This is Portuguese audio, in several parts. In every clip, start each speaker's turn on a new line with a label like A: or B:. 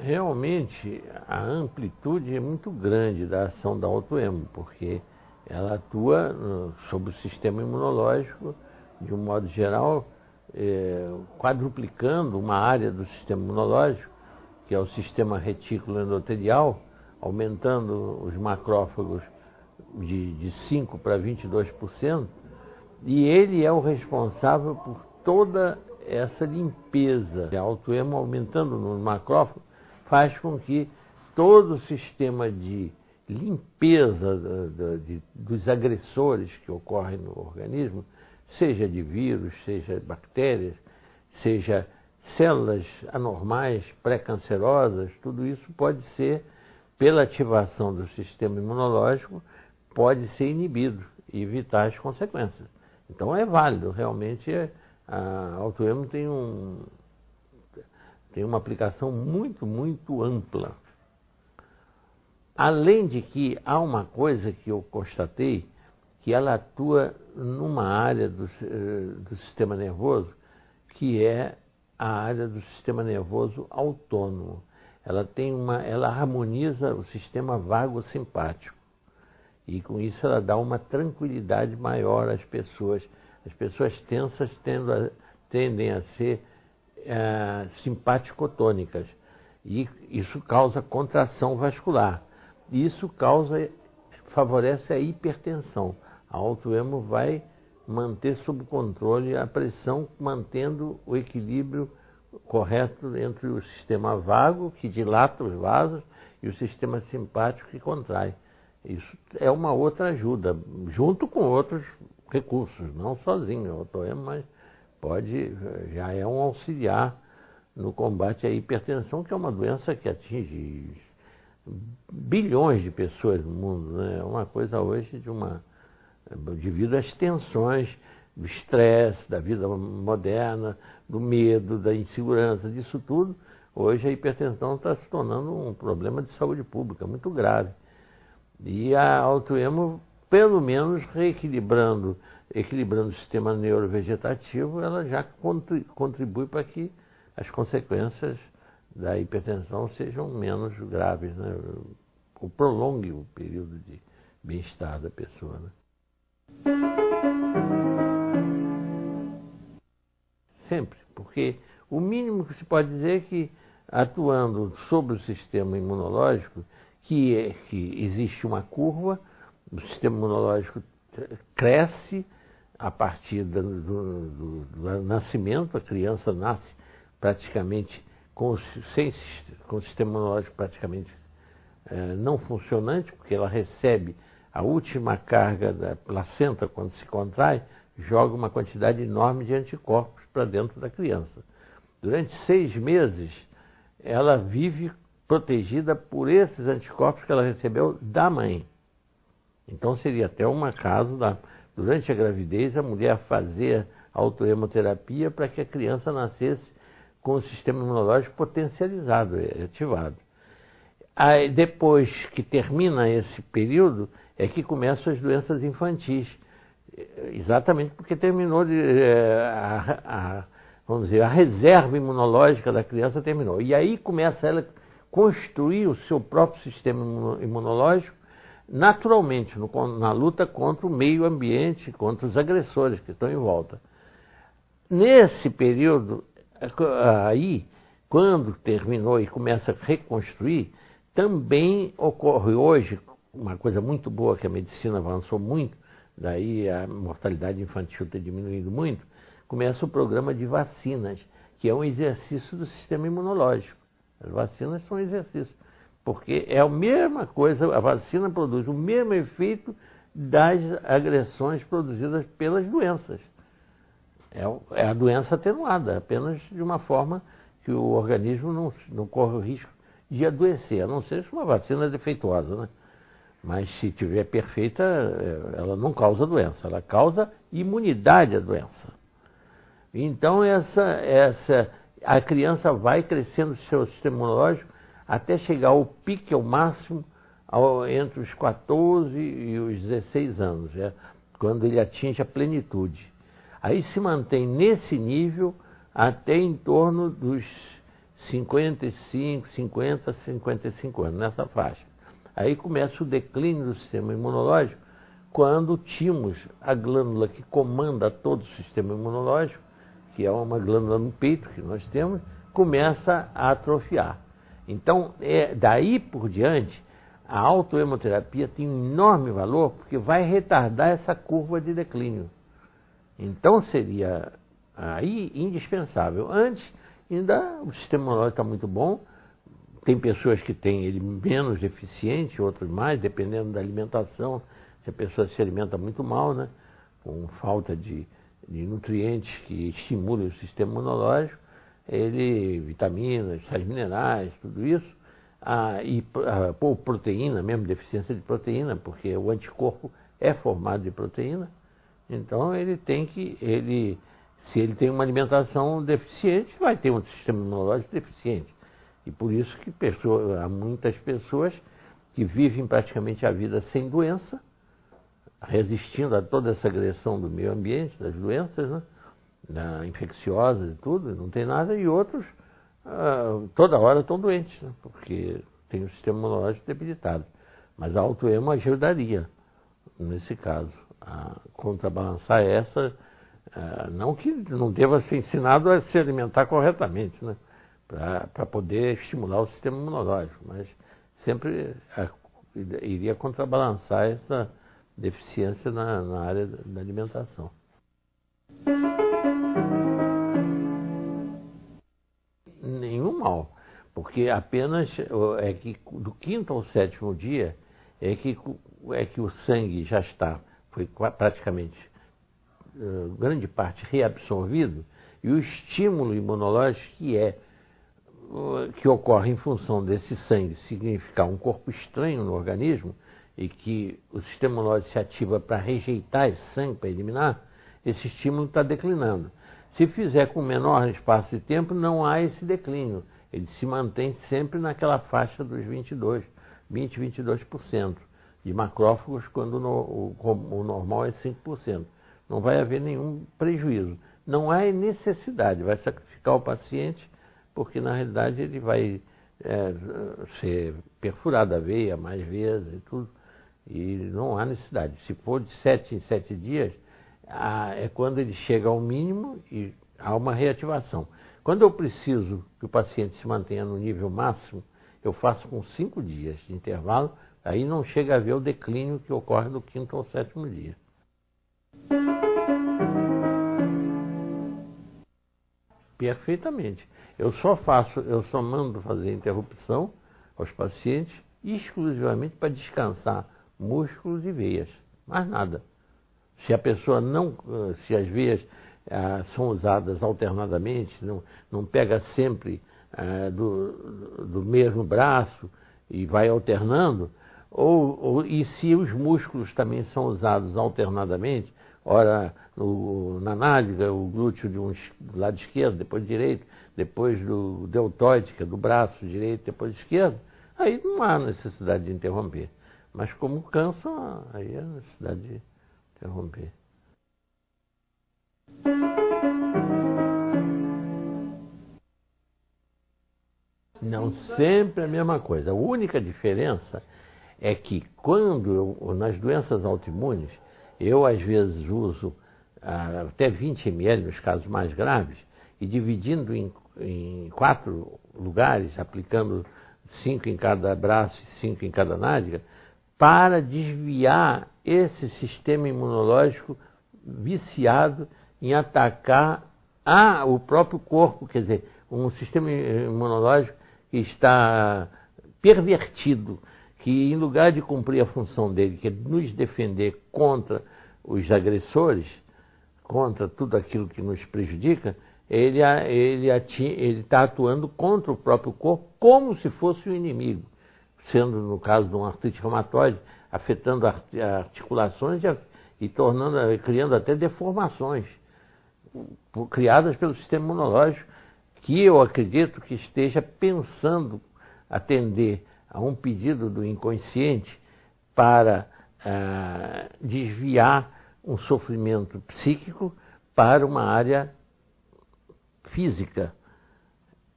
A: Realmente, a amplitude é muito grande da ação da autoemo, porque ela atua sobre o sistema imunológico, de um modo geral, quadruplicando uma área do sistema imunológico, que é o sistema retículo endotelial, aumentando os macrófagos de 5% para 22%, e ele é o responsável por toda essa limpeza. A autoemo, aumentando no macrófago, faz com que todo o sistema de limpeza dos agressores que ocorrem no organismo, seja de vírus, seja bactérias, seja células anormais, pré-cancerosas, tudo isso pode ser, pela ativação do sistema imunológico, pode ser inibido e evitar as consequências. Então é válido, realmente a autoemo tem uma aplicação muito, muito ampla. Além de que há uma coisa que eu constatei, que ela atua numa área do sistema nervoso, que é a área do sistema nervoso autônomo. Ela harmoniza o sistema vago-simpático. E com isso ela dá uma tranquilidade maior às pessoas. As pessoas tensas tendem a ser simpaticotônicas. E isso causa contração vascular. Isso favorece a hipertensão. A autoemo vai manter sob controle a pressão, mantendo o equilíbrio correto entre o sistema vago, que dilata os vasos, e o sistema simpático, que contrai. Isso é uma outra ajuda, junto com outros recursos, não sozinho a autoemo, mas já é um auxiliar no combate à hipertensão, que é uma doença que atinge bilhões de pessoas no mundo, né? É uma coisa hoje devido às tensões, do estresse, da vida moderna, do medo, da insegurança, disso tudo. Hoje a hipertensão está se tornando um problema de saúde pública muito grave. E a autoemo, pelo menos equilibrando o sistema neurovegetativo, ela já contribui para que as consequências da hipertensão sejam menos graves, né? Ou prolongue o período de bem-estar da pessoa, né? Sempre, porque o mínimo que se pode dizer é que, atuando sobre o sistema imunológico, que existe uma curva, o sistema imunológico cresce a partir do nascimento, a criança nasce praticamente com o sistema imunológico praticamente não funcionante, porque ela recebe a última carga da placenta quando se contrai, joga uma quantidade enorme de anticorpos para dentro da criança. Durante 6 meses, ela vive protegida por esses anticorpos que ela recebeu da mãe. Então seria até um caso, durante a gravidez, a mulher fazer autoemoterapia para que a criança nascesse com o sistema imunológico potencializado, ativado. Aí, depois que termina esse período, é que começam as doenças infantis, exatamente porque terminou vamos dizer, a reserva imunológica da criança terminou. E aí começa ela a construir o seu próprio sistema imunológico naturalmente, na luta contra o meio ambiente, contra os agressores que estão em volta. Nesse período, aí, quando terminou e começa a reconstruir, também ocorre hoje, uma coisa muito boa que a medicina avançou muito, daí a mortalidade infantil ter diminuído muito, começa o programa de vacinas, que é um exercício do sistema imunológico. As vacinas são exercícios, porque é a mesma coisa, a vacina produz o mesmo efeito das agressões produzidas pelas doenças. É a doença atenuada, apenas de uma forma que o organismo não corre o risco de adoecer, a não ser uma vacina defeituosa, né? Mas se tiver perfeita, ela não causa doença, ela causa imunidade à doença. Então a criança vai crescendo o seu sistema imunológico até chegar ao pique, ao máximo, entre os 14 e os 16 anos, quando ele atinge a plenitude. Aí se mantém nesse nível até em torno dos 55, 50, 55 anos, nessa faixa. Aí começa o declínio do sistema imunológico, quando o timo, a glândula que comanda todo o sistema imunológico, que é uma glândula no peito que nós temos, começa a atrofiar. Então, daí por diante, a autohemoterapia tem enorme valor, porque vai retardar essa curva de declínio. Então seria aí indispensável. Antes, ainda o sistema imunológico está muito bom, tem pessoas que têm ele menos deficiente, outros mais, dependendo da alimentação. Se a pessoa se alimenta muito mal, né, com falta de nutrientes que estimulem o sistema imunológico, vitaminas, sais minerais, tudo isso, ou proteína, mesmo deficiência de proteína, porque o anticorpo é formado de proteína. Então se ele tem uma alimentação deficiente, vai ter um sistema imunológico deficiente. E por isso que há muitas pessoas que vivem praticamente a vida sem doença, resistindo a toda essa agressão do meio ambiente, das doenças, né? Infecciosas e tudo, não tem nada, e outros toda hora estão doentes, né? Porque tem o sistema imunológico debilitado. Mas a autoemo ajudaria, nesse caso, a contrabalançar essa, não que não deva ser ensinado a se alimentar corretamente, né? Para poder estimular o sistema imunológico, mas sempre iria contrabalançar essa deficiência na área da alimentação. Nenhum mal, porque apenas é que do quinto ao sétimo dia é que o sangue já foi praticamente grande parte reabsorvido, e o estímulo imunológico que ocorre em função desse sangue significar um corpo estranho no organismo, e que o sistema imunológico se ativa para rejeitar esse sangue, para eliminar, esse estímulo está declinando. Se fizer com menor espaço de tempo, não há esse declínio. Ele se mantém sempre naquela faixa dos 22% de macrófagos, quando o normal é 5%. Não vai haver nenhum prejuízo. Não há necessidade, vai sacrificar o paciente, porque na realidade ele vai ser perfurado a veia mais vezes e tudo. E não há necessidade. Se for de 7 em 7 dias, é quando ele chega ao mínimo e há uma reativação. Quando eu preciso que o paciente se mantenha no nível máximo, eu faço com 5 dias de intervalo, aí não chega a ver o declínio que ocorre do quinto ao sétimo dia. Perfeitamente. Eu só mando fazer interrupção aos pacientes exclusivamente para descansar músculos e veias, mais nada. Se as veias são usadas alternadamente, não pega sempre do mesmo braço e vai alternando, e se os músculos também são usados alternadamente, ora na nádega, o glúteo do lado esquerdo, depois do direito, depois do deltoide, que é do braço direito, depois do esquerdo, aí não há necessidade de interromper. Mas como cansa, aí há necessidade de interromper. Não sempre a mesma coisa. A única diferença é que nas doenças autoimunes, eu às vezes uso até 20 ml nos casos mais graves, e dividindo em 4 lugares, aplicando 5 em cada braço e 5 em cada nádega, para desviar esse sistema imunológico viciado em atacar o próprio corpo, quer dizer, um sistema imunológico que está pervertido, que em lugar de cumprir a função dele, que é nos defender contra os agressores, contra tudo aquilo que nos prejudica, ele está atuando contra o próprio corpo como se fosse um inimigo, sendo no caso de uma artrite reumatoide, afetando articulações e criando até deformações criadas pelo sistema imunológico, que eu acredito que esteja pensando atender a um pedido do inconsciente para desviar um sofrimento psíquico para uma área física.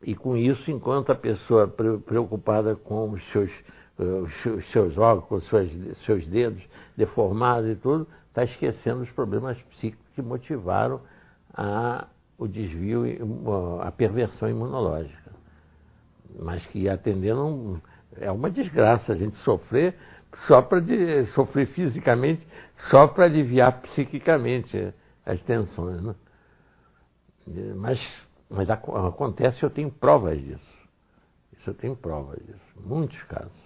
A: E com isso, enquanto a pessoa preocupada com os seus órgãos, com os seus dedos deformados e tudo, está esquecendo os problemas psíquicos que motivaram o desvio, a perversão imunológica. Mas que atendendo é uma desgraça a gente sofrer sofrer fisicamente só para aliviar psiquicamente as tensões, né? Mas acontece, eu tenho provas disso. Isso eu tenho provas disso. Muitos casos.